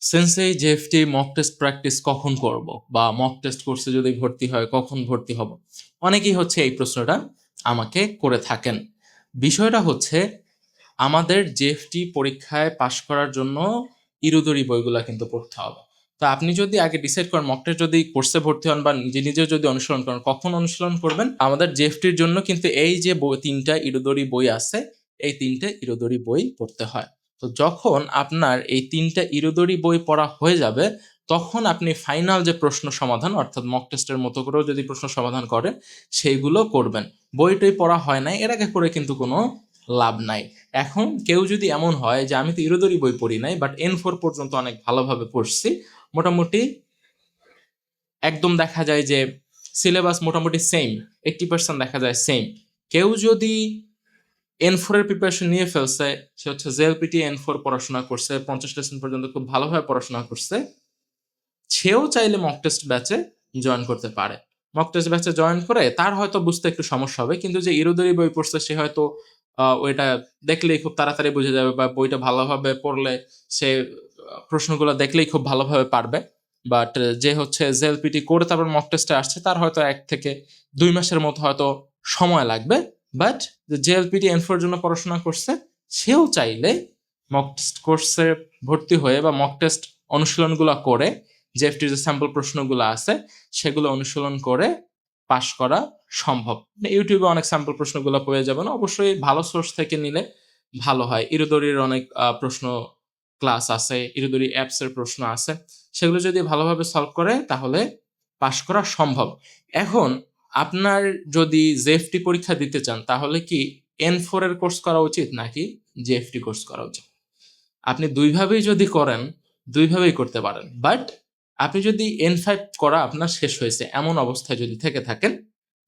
সেন্সেই JFT mock test practice কখন করব, বা মক টেস্ট কোর্সে যদি ভর্তি হয় কখন ভর্তি হব? অনেকেই হচ্ছে এই প্রশ্নটা আমাকে করে থাকেন। বিষয়টা হচ্ছে, আমাদের জেএফটি পরীক্ষায় পাশ করার জন্য ইরুদরি বইগুলা কিন্তু পড়তে হবে। তো আপনি যদি আগে ডিসাইড করেন মক টেস্ট যদি কোর্সে ভর্তি হন বা নিজে নিজেও যদি অনুসরণ করেন, কখন অনুসরণ করবেন? আমাদের জেএফটির জন্য কিন্তু এই যে তিনটা ইরুদরি বই আছে, এই তিনটে ইরুদরি বই পড়তে হয়। তো যখন আপনার এই তিনটা ইরুদরি বই পড়া হয়ে যাবে, তখন আপনি ফাইনাল যে প্রশ্ন সমাধান, অর্থাৎ মক টেস্টের মতো করেও যদি প্রশ্ন সমাধান করেন, সেইগুলো করবেন। বইটই পড়া হয় নাই এর আগে করে কিন্তু কোনো লাভ নাই। এখন কেউ যদি এমন হয় যে আমি তো ইরোদরি বই পড়ি নাই, বাট N4 পর্যন্ত অনেক ভালোভাবে পড়ছি, মোটামুটি একদম দেখা যায় যে সিলেবাস মোটামুটি সেম, 80% দেখা যায় সেম। কেউ যদি N4 এর প্রিপারেশন নিয়ে ফেলছে, সে হচ্ছে জেএলপিটি N4 পড়াশোনা করছে, 50 লেসন পর্যন্ত খুব ভালোভাবে পড়াশোনা করছে, সেও চাইলে মক টেস্ট ব্যাচে জয়েন করতে পারে। মক টেস্ট ব্যাচে জয়েন করে তার হয়তো বুঝতে একটু সমস্যা হবে, কিন্তু যে ইরোদরি বই পড়ছে সে হয়তো ওইটা দেখলেই খুব তাড়াতাড়ি বুঝে যাবে, বা বইটা ভালোভাবে পড়লে সে প্রশ্নগুলো দেখলেই খুব ভালোভাবে পারবে। বাট যে হচ্ছে জেএলপিটি করে তারপর মক টেস্টে আসছে, তার হয়তো 1 থেকে 2 মাসের মতো হয়তো সময় লাগবে। বাট যে জেএলপিটি N4 জন্য পড়াশোনা করছে, সেও চাইলে মক টেস্ট কোর্সে ভর্তি হয়ে বা মক টেস্ট অনুশীলনগুলো করে, জেএফটির যে স্যাম্পল প্রশ্নগুলো আছে সেগুলো অনুশীলন করে পাশ করা সম্ভব। ইউটিউবে অনেক স্যাম্পল প্রশ্নগুলো পেয়ে যাবেন, অবশ্যই ভালো সোর্স থেকে নিলে ভালো হয়। ইরোদরির অনেক প্রশ্ন ক্লাস আছে, ইরোদরি অ্যাপস এর প্রশ্ন আছে, সেগুলো যদি ভালোভাবে সলভ করে তাহলে পাশ করা সম্ভব। এখন আপনার যদি জেএফটি পরীক্ষা দিতে চান, তাহলে কি N4 এর কোর্স করা উচিত নাকি জেএফটি কোর্স করা উচিত? আপনি দুইভাবেই যদি করেন, দুইভাবেই করতে পারেন। বাট আপনি যদি N5 করা আপনার শেষ হয়েছে এমন অবস্থায় যদি থেকে থাকেন,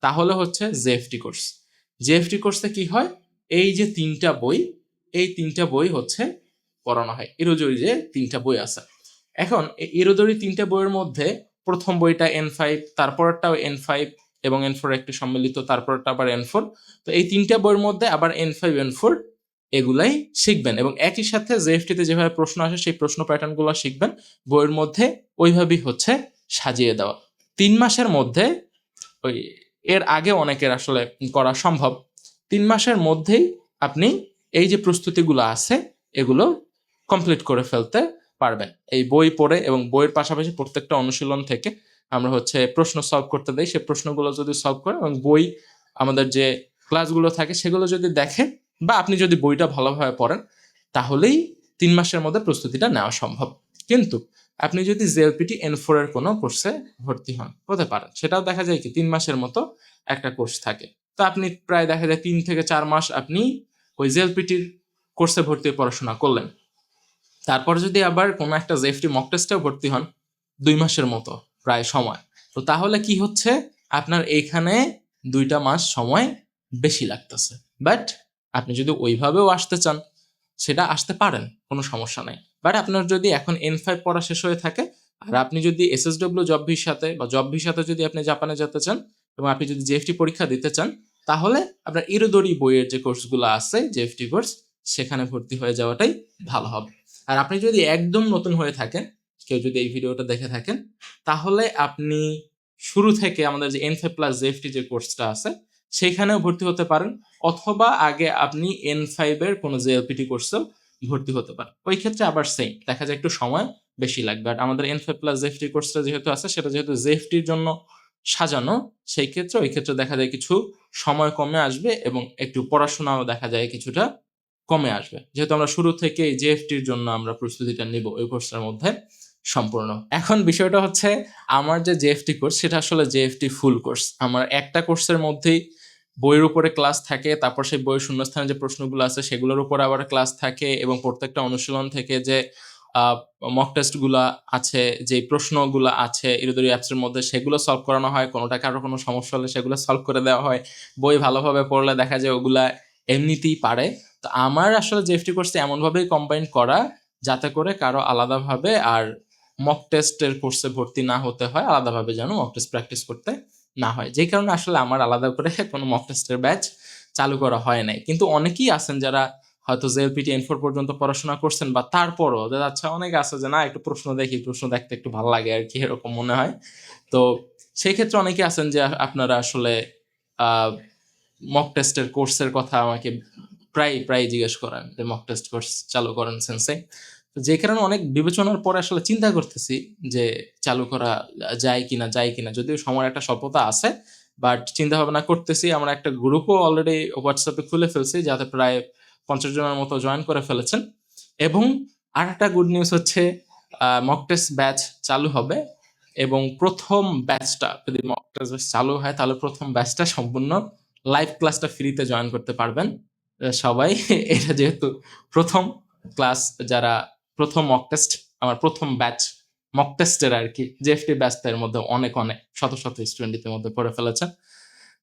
তাহলে হচ্ছে জেএফটি কোর্স। জেএফটি কোর্সে কি হয়, এই যে তিনটা বই, এই তিনটা বই হচ্ছে পড়ানো হয়। ইরোজরি যে তিনটা বই আছে, এখন ইরোজরি তিনটা বইয়ের মধ্যে প্রথম বইটা N5, তারপরটাও N5 এবং N4 একটি সম্মিলিত, তারপরটা আবার N4। তো এই তিনটা বইয়ের মধ্যে আবার N5 N4 এগুলাই শিখবেন, এবং একই সাথে জেএফটিতে যেভাবে প্রশ্ন আসে সেই প্রশ্ন প্যাটার্নগুলো শিখবেন। বইয়ের মধ্যে ওইভাবেই হচ্ছে সাজিয়ে দেওয়া। 3 মাসের মধ্যে, ওই এর আগে অনেকের আসলে করা সম্ভব, 3 মাসের মধ্যেই আপনি এই যে প্রস্তুতিগুলো আছে এগুলো কমপ্লিট করে ফেলতে পারবেন। এই বই পড়ে এবং বইয়ের পাশাপাশি প্রত্যেকটা অনুশীলন থেকে আমরা হচ্ছে প্রশ্ন সলভ করতে দেই, সেই প্রশ্নগুলো যদি সলভ করে এবং বই আমাদের যে ক্লাসগুলো থাকে সেগুলো যদি দেখেন, বা আপনি যদি বইটা ভালোভাবে পড়েন, তাহলেই 3 মাসের মধ্যে প্রস্তুতিটা নেওয়া সম্ভব। কিন্তু আপনি যদি জেএলপিটি N4 এর কোনো কোর্সে ভর্তি হতে পারেন, সেটাও দেখা যায় কি 3 মাসের মতো একটা কোর্স থাকে। তো আপনি প্রায় দেখা যায় 3 থেকে 4 মাস আপনি ওই জেএলপিটির কোর্সে ভর্তি হয়ে পড়াশোনা করলেন। তারপর যদি আবার কোনো একটা জেএফটি মক টেস্টেও ভর্তি হন, 2 মাসের মতো প্রায় সময়, তো তাহলে কি হচ্ছে, আপনার এইখানে 2টা মাস সময় বেশি লাগতেছে। বাট আপনি যদি ওইভাবেও আসতে চান, সেটা আসতে পারেন, কোনো সমস্যা নাই। বাট আপনার যদি এখন N5 পড়া শেষ হয়ে থাকে, আর আপনি যদি SSW জব ভিসাতে বা জব ভিসাতে যদি আপনি জাপানে যেতে চান, এবং আপনি যদি জেএফটি পরীক্ষা দিতে চান, তাহলে আপনার ইরোদরি বইয়ের যে কোর্সগুলো আছে জেএফটি কোর্স, সেখানে ভর্তি হয়ে যাওয়াটাই ভালো হবে। আর আপনি যদি একদম নতুন হয়ে থাকেন, কেউ যদি এই ভিডিওটা দেখে থাকেন, তাহলে আপনি শুরু থেকে আমাদের যে N5 প্লাস জেএফটি যে কোর্সটা আছে সেইখানেও ভর্তি হতে পারেন, অথবা আগে আপনি N5 এর কোনো জেএলপিটি কোর্সেও ভর্তি হতে পারেন। ওই ক্ষেত্রে আবার সেম দেখা যায় একটু সময় বেশি লাগবে। আর আমাদের N5 প্লাস জেএফটি কোর্সটা যেহেতু আছে, সেটা যেহেতু জেএফটির জন্য সাজানো, সেই ক্ষেত্রে ওই ক্ষেত্রে দেখা যায় কিছু সময় কমে আসবে এবং একটু পড়াশোনাও দেখা যায় কিছুটা কমে আসবে, যেহেতু আমরা শুরু থেকে জেএফটির জন্য আমরা প্রস্তুতিটা নিব ওই কোর্সটার মধ্যে সম্পূর্ণ। এখন বিষয়টা হচ্ছে, আমার যে জেএফটি কোর্স সেটা আসলে জেএফটি ফুল কোর্স। আমার একটা কোর্সের মধ্যেই বইয়ের উপরে ক্লাস থাকে, তারপর সেই বইয়ের শূন্যস্থানে যে প্রশ্নগুলো আছে সেগুলোর উপর আবার ক্লাস থাকে, এবং প্রত্যেকটা অনুশীলন থেকে যে মক টেস্টগুলো আছে, যে প্রশ্নগুলো আছে ইরোদরি অ্যাপসের মধ্যে, সেগুলো সলভ করানো হয়। কোনোটা কারো কোনো সমস্যা হলে সেগুলো সলভ করে দেওয়া হয়। বই ভালোভাবে পড়লে দেখা যায় ওগুলা এমনিতেই পারে। তো আমার আসলে জেএফটি কোর্সে এমনভাবেই কম্বাইন করা, যাতে করে কারো আলাদাভাবে আর মক টেস্টের কোর্সে ভর্তি না হতে হয়, আলাদাভাবে যেন মক টেস্ট প্র্যাকটিস করতে না হয়। যেই কারণে আসলে আমার আলাদা করে কোনো মক টেস্টের ব্যাচ চালু করা হয় নাই। কিন্তু অনেকেই আছেন যারা হয়তো জেএলপিটি N4 পর্যন্ত পড়াশোনা করছেন, বা তারপরও আচ্ছা অনেকে আছে যে না একটু প্রশ্ন দেখি, প্রশ্ন দেখতে একটু ভালো লাগে আর কি, এরকম মনে হয়। তো সেই ক্ষেত্রে অনেকে আছেন যে আপনারা আসলে মক টেস্টের কোর্সের কথা আমাকে প্রায় জিজ্ঞেস করেন যে মক টেস্ট কোর্স চালু করেন সেন্সে। যে কারণে অনেক বিবেচনার পরে আসলে চিন্তা করতেছি যে চালু করা যায় কিনা, যদিও সময়ের একটা স্বল্পতা আছে, বাট চিন্তা ভাবনা করতেছি। আমরা একটা গ্রুপও অলরেডি হোয়াটসঅ্যাপে খুলে ফেলছি, যাতে প্রায় 50 জনের মতো জয়েন করে ফেলেছেন। এবং আর একটা গুড নিউজ হচ্ছে মক টেস্ট ব্যাচ চালু হবে, এবং প্রথম ব্যাচটা যদি মক টেস্ট চালু হয় তাহলে প্রথম ব্যাচটা সম্পূর্ণ লাইভ ক্লাসটা ফ্রিতে জয়েন করতে পারবেন সবাই। এটা যেহেতু প্রথম ক্লাস, যারা প্রথম মক টেস্ট, আমার প্রথম ব্যাচ মক টেস্টের আর কি, জেএফটি ব্যাচটার মধ্যে অনেক শত স্টুডেন্ট ইতিমধ্যে পড়ে ফেলেছেন।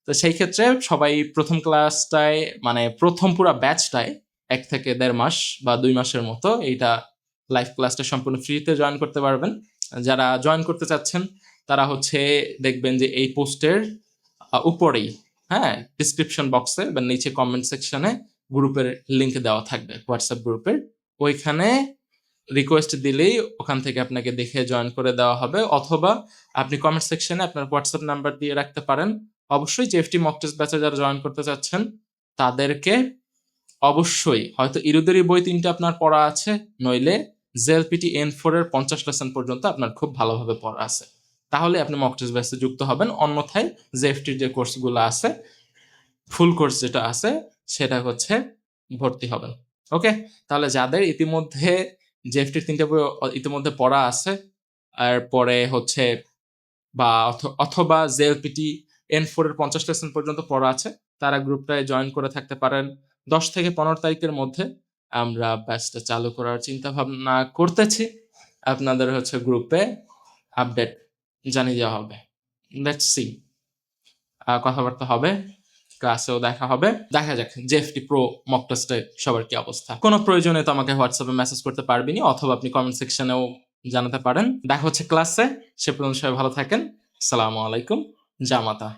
তো সেই ক্ষেত্রে সবাই প্রথম ক্লাসটায়, মানে প্রথম পুরো ব্যাচটায় 1 থেকে 1.5 মাস বা 2 মাসের মতো এইটা লাইভ ক্লাসটা সম্পূর্ণ ফ্রিতে জয়েন করতে পারবেন। যারা জয়েন করতে চাচ্ছেন তারা হচ্ছে দেখবেন যে এই পোস্টের উপরেই, হ্যাঁ, ডিসক্রিপশন বক্সে বা নিচে কমেন্ট সেকশনে গ্রুপের লিংক দেওয়া থাকবে, হোয়াটসঅ্যাপ গ্রুপের। ওইখানে রিকোয়েস্ট দিলেই ওখান থেকে আপনাকে দেখে জয়েন করে দেওয়া হবে, অথবা আপনি কমেন্ট সেকশনে আপনার হোয়াটসঅ্যাপ নাম্বার দিয়ে রাখতে পারেন। অবশ্যই জেএফটি মক টেস্ট ব্যাচে যারা জয়েন করতে চাচ্ছেন তাদেরকে অবশ্যই হয়তো ইরুদেরই বই 3টা আপনার পড়া আছে, নইলে জেএলপিটি N4 এর 50 লেসন পর্যন্ত আপনার খুব ভালোভাবে পড়া আছে, তাহলে আপনি মক টেস্ট ব্যাচে যুক্ত হবেন। অন্যথায় জেএফটির যে কোর্সগুলো আছে, ফুল কোর্স যেটা আছে, সেটা হচ্ছে ভর্তি হবেন। ওকে, তাহলে যাদের ইতিমধ্যে জেএফটির 3টা বই ইতিমধ্যে পড়া আছে, আর পরে হচ্ছে বা অথবা জেএলপিটি N4 এর 50 লেসন পর্যন্ত পড়া আছে, তারা গ্রুপটায় জয়েন করে থাকতে পারেন। 10 থেকে 15 তারিখের মধ্যে আমরা ব্যাচটা চালু করার চিন্তা ভাবনা করতেছি। আপনাদের হচ্ছে গ্রুপে আপডেট জানিয়ে দেওয়া হবে। লেটস সি, কথাবার্তা হবে, ক্লাসেও দেখা হবে, দেখা যাক জেএফটি প্রো মক টেস্টে সবার কি অবস্থা। কোনো প্রয়োজনে তো আমাকে হোয়াটসঅ্যাপে মেসেজ করতে পারবেনই, অথবা আপনি কমেন্ট সেকশনেও জানাতে পারেন। দেখা হচ্ছে ক্লাসে, সে পর্যন্ত সবাই ভালো থাকেন। আসসালামু আলাইকুম। জামাতা।